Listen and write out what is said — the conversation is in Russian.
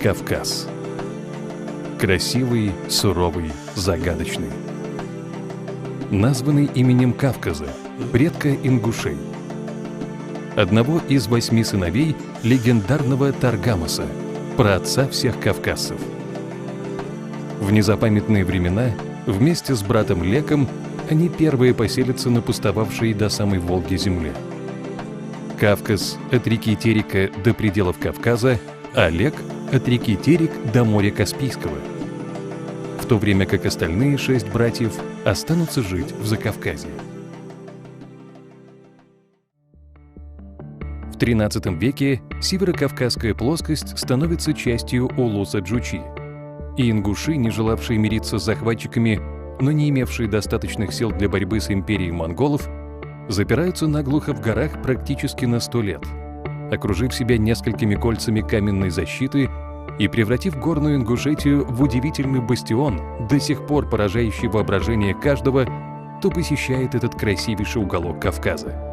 Кавказ. Красивый, суровый, загадочный. Названный именем Кавказа, предка ингушей. Одного из 8 сыновей легендарного Таргамаса, праотца всех кавказцев. В незапамятные времена вместе с братом Леком они первые поселятся на пустовавшей до самой Волги земле. Кавказ от реки Терека до пределов Кавказа, а Лек от реки Терек до моря Каспийского. В то время как остальные 6 братьев останутся жить в Закавказье. В XIII веке северокавказская плоскость становится частью улуса Джучи, и ингуши, не желавшие мириться с захватчиками, но не имевшие достаточных сил для борьбы с империей монголов, запираются наглухо в горах практически на 100 лет, окружив себя несколькими кольцами каменной защиты и превратив горную Ингушетию в удивительный бастион, до сих пор поражающий воображение каждого, кто посещает этот красивейший уголок Кавказа.